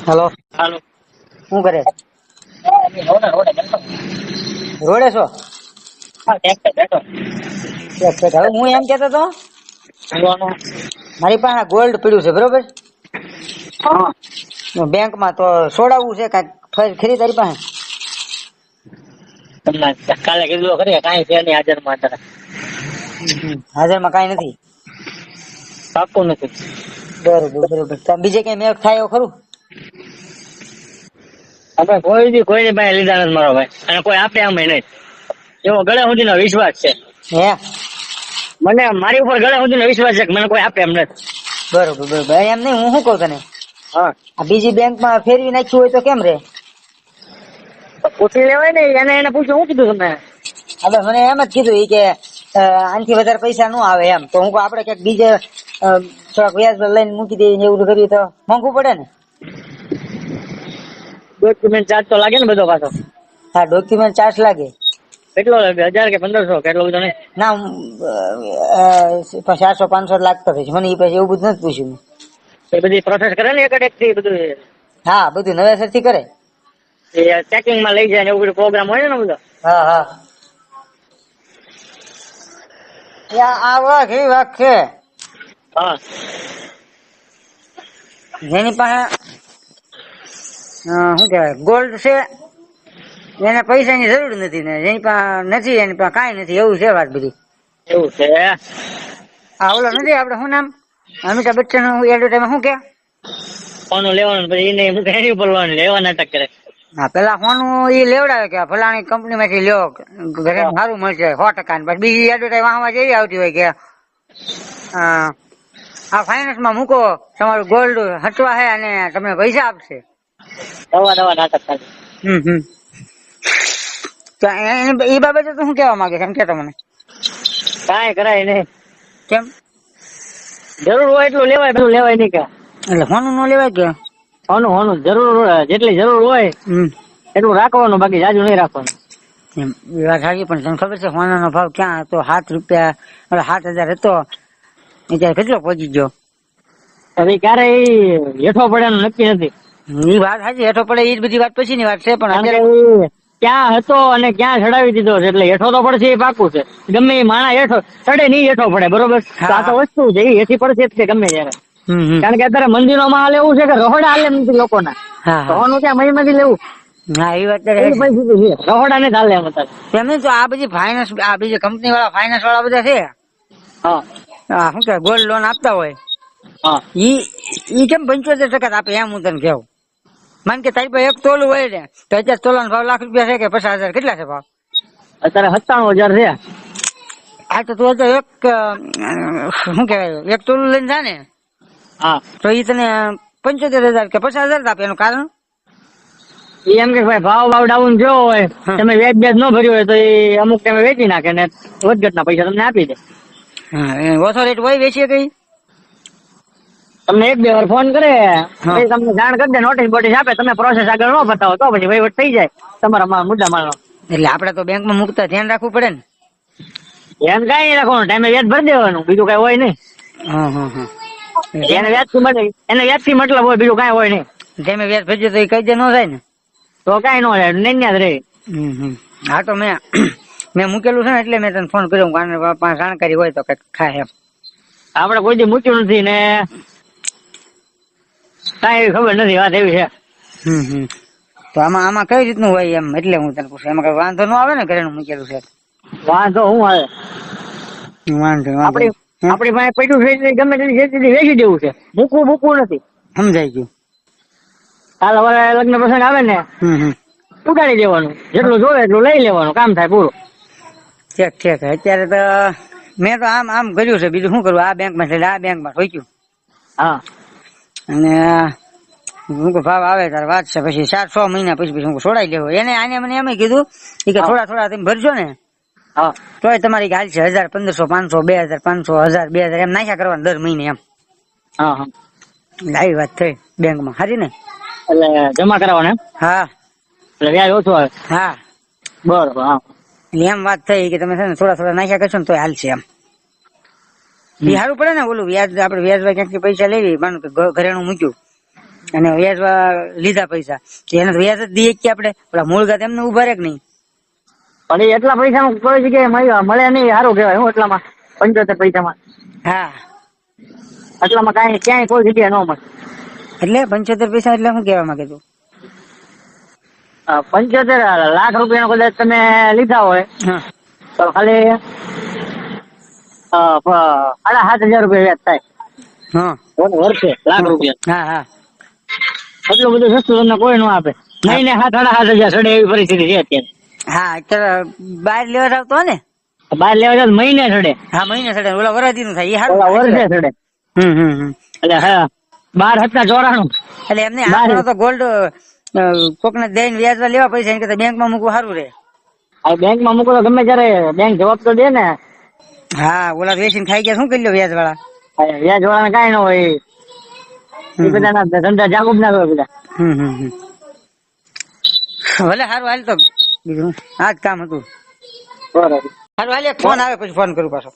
Hello, હાલો. શું કરે? બેઠો. રોડે છો? હા, બેઠો. હવે હું એમ કેતો તો, જોવાનું. મારી પાસે ગોલ્ડ પડ્યું છે, બરોબર? હા. બેંકમાં તો છોડાવવું છે, કાંઈક ખરી તારી પાસે? તમને કાલે કીધું ખરી કાંઈ છે નહીં હાજરમાં અત્યારે. હાજરમાં કાંઈ નથી. પાક્કું નથી. બરોબર. તો બીજે કઈ મેળ થાય એવું ખરું? આપણે કોઈની પાસે લીધા નથી મારો ભાઈ, અને કોઈ આપે આમ નહીં. એવો ગળે સુધીનો વિશ્વાસ છે હે, મને, મારી ઉપર ગળે સુધીનો વિશ્વાસ છે કે મને કોઈ આપે એમ નથી. બરોબર. એમ નહીં, હું શું કહું તને, હા, આ બીજી બેંકમાં ફેરવી નાખ્યું હોય તો કેમ રે? તો પૂછી લેવાય ને, એને પૂછ્યું, શું કીધું તમે? હવે મને એમ જ કીધું ઈ કે આનાથી વધારે પૈસા ન આવે એમ. તો હું કહું આપણે ક્યાંક બીજે થોડાક વ્યાજ લઈને મૂકી દઈએ ને એવું કર્યું તો મોંઘું પડે ને. ડોક્યુમેન્ટ ચાર્જ તો લાગે ને બધો પાછો? હા, ડોક્યુમેન્ટ ચાર્જ લાગે. કેટલો લાગે? 1000 કે 1500? કેટલો બધો નહીં? ના, 400-500 લાગતો થશે. મને એ પછી એવું બધું નથી પૂછ્યું મેં. એ બધી પ્રોસેસ કરે ને એક થી બધું? હા, બધું નવેસરથી કરે. એ ચેકિંગ માં લઈ જાય ને એવું બધું પ્રોગ્રામ હોય ને બધો? હા. આ વાઘ એ વાઘ છે હા. જેની પાસે શું કહેવાય ગોલ્ડ છે, એને પૈસાની જરૂર નથી, ને જેની પાસે નથી એની પાસે કાંઈ નથી, એવું છે વાત બધી. એવું છે? આ ઓલો નથી આપણે શું નામ, અમિતાભ બચ્ચન એડવર્ટાઈઝમાં શું કે ફોનું લેવાનું પછી એને એની ઉપર લોન લેવા નાટક કરે. હા, પેલા ફોનું એ લેવડાવે કે ફલાણી કંપની માંથી લ્યો, ઘરે સારું મળશે 100%. પછી બીજી એડવર્ટાઈઝ વાહમાં જેવી આવતી હોય કે આ ફાઇનાન્સ માં મૂકો, તમારું ગોલ્ડ હટવા છે અને તમને પૈસા આપશે. નવા નાટક થાય. તો એ બાબતે તો શું કેવા માંગે છે એમ કેતો મને? કાંઈ કરાય નહીં. કેમ? જરૂર હોય એટલું લેવાય, પેલું લેવાય નહીં. કે એટલે ફોનું ન લેવાય કે હોનું જરૂર, જેટલી જરૂર હોય એટલું રાખવાનું, બાકી જાજુ નહીં રાખવાનું. એમ એ વાત સાચી, પણ તને ખબર છે સોનાનો ભાવ ક્યાં હતો? 7 રૂપિયા, 7,000 હતો, અત્યારે કેટલો પહોંચી ગયો? હવે ક્યારે હેઠો પડે એનું નક્કી નથી. એ વાત સાચી, હેઠો પડે એ જ બધી વાત પછી ની વાત છે, પણ કારણ કે અત્યારે ક્યાં હતો અને ક્યાં ચડાવી દીધો છે, એટલે હેઠો તો પડશે એ પાકું છે. ગમે એ માણા હેઠો ચડે નહીં, હેઠો પડે, બરોબર? તો આ તો વસ્તુ છે, એ હેઠી પડશે જ કે ગમે ત્યારે. કારણ કે અત્યારે મંદિરો માં હાલ એવું છે કે રહોડા હાલે નથી લોકોના. રહોનું ક્યાં મહીમાંથી લેવું? હા, એ વાત એવી પરિસ્થિતિ છે, રહોડા ને ચાલે એમ અત્યારે. એમ નહીં તો આ બધી ફાઇનાન્સ, આ બીજી કંપની વાળા, ફાઇનાન્સ વાળા બધા છે, શું કે ગોલ્ડ લોન આપતા હોય, ઈ કેમ 75% આપે એમ હું તને કેવું. માન કે તારી પાસે 1 તોલું હોય ને, તો અત્યારે તોલાનો ભાવ લાખ રૂપિયા છે કે 50,000? કેટલા છે ભાવ? અત્યારે 97,000 છે. હા, તો તું અત્યારે શું કેવાય 1 તોલું લઈને જા ને, તો ઈ તને 75,000 કે 50,000 આપે. એનું કારણ એમ કે ભાઈ ભાવ ડાઉન થયો હોય, તમે વ્યાજ ન ભર્યું હોય તો એ અમુક ટાઈમે વેચી નાખે ને વધઘટના પૈસા તમને આપી દે. ઓછો રેટ હોય વેચીએ કઈ, તમને 1-2 વાર ફોન કરે, પછી તમને જાણ કરી દે, નોટિસ બોટિસ આપે, તમે પ્રોસેસ આગળ ન બતાવો તો પછી વહીવટ થઈ જાય તમારા મુદ્દા માલનો. એટલે આપડે તો બેંકમાં મૂકતા ધ્યાન રાખવું પડે ને. એમ કઈ નહીં રાખવાનું, ટાઈમે વ્યાજ ભરી દેવાનું, બીજું કઈ હોય નહીં. એને વ્યાજથી મતલબ હોય, બીજું કઈ હોય નહીં. જેમે વ્યાજ ભરજો તો એ કઈ દે ન જાય ને, તો કઈ ન જાય, નૈયા જ રહે. હા, તો મેં મૂકેલું છે ને એટલે મેં તને ફોન કર્યો, પાસે જાણકારી હોય તો કઈક ખાય એમ. આપડે કોઈ દી મૂક્યું નથી ને કઈ એવી ખબર નથી, વાત એવી છે. તો આમાં કઈ રીતનું હોય એમ, એટલે હું તને પૂછું, એમાં કઈ વાંધો ન આવે ને? ઘરેનું મૂકેલું છે વાંધો હું આવે? આપડી પાસે પડ્યું છે, ગમે તેની ખેતી વેચી દેવું છે, મૂકવું નથી. સમજાઈ ગયું? કાલ હવે લગ્ન પ્રસંગ આવે ને, ઉડાડી દેવાનું, જેટલું જોવે એટલું લઈ લેવાનું, કામ થાય પૂરું. ઠીક. અત્યારે તો મેં તો આમ કર્યું છે, બીજું શું કરું? આ બેંકમાં છે, આ બેંકમાં ઠોક્યું. હા, અને હું ભાવ આવે તારે વાત છે, પછી 4-6 મહિના પછી હું છોડાઈ લેવો એને. આને મને એમ કીધું કે થોડા તમે ભરજો ને, તોય તમારી હાલ છે 1,000, 1,500, 500, 2,000, 500, 1,000, 2,000 એમ નાખ્યા કરવાનું દર મહિને એમ. આવી વાત થઈ બેંકમાં, સારી ને? એટલે જમા કરાવવાના? હા, એટલે વ્યાજ ઓછું આવે. હા, બરોબર. એટલે એમ વાત થઈ કે તમે છે ને થોડા નાખ્યા કરશો ને તો હાલ છે એમ. એ સારું પડે ને? ઓલું વ્યાજ, આપડે વ્યાજ ક્યાંકથી પૈસા લેવી, માનું કે ઘરેણું મૂક્યું અને વ્યાજ લીધા પૈસા એને વ્યાજ જ દઈએ કે આપણે પેલા મૂળ ગાત એમને ઉભા રે કે નહીં? પણ એ એટલા પૈસામાં કોઈ જગ્યાએ મળે નહીં, સારું કહેવાય. હું એટલામાં 75 પૈસામાં, હા એટલામાં કાંઈ ક્યાંય કોઈ જગ્યાએ ન મળે. એટલે 75 પૈસા એટલે શું કહેવા માંગે તું? 75 લાખ રૂપિયા કદાચ તમે લીધા હોય તો ખાલી 7,500 રૂપિયા વ્યાજ થાય. હા વર્ષે લાખ રૂપિયા. હા હા એટલું બધું સસ્તું તમને કોઈ ન આપે. મહિને 7,500 ચડે એવી પરિસ્થિતિ છે અત્યારે. હા અત્યારે બહાર લેવા આવતો હોય ને, બહાર લેવા જાવ મહિને ચડે. હા મહિને ચડે. ઓલા વરાદી નું થાય એ ઓલા સારું વર્ષે ચડે. એટલે હા 12,94. એટલે એમને આ તો ગોલ્ડ કોક ને દઈને વ્યાજવા લેવા પૈસા એમ કે બેંક માં મૂકવું સારું રે. બેંક માં મૂકો તો ગમે ત્યારે બેંક જવાબ તો દે ને. હા ઓલા વેચીને ખાઈ ગયા શું કરી લો વ્યાજ વાળા? વ્યાજ વાળા કઈ ન હોય, એ બધાના ધંધા જાગુબ ના હોય બધા. ભલે સારું હાલ તો બીજું આ જ કામ હતું. બરાબર. સારું હાલ એક ફોન આવે પછી ફોન કરું પાછો.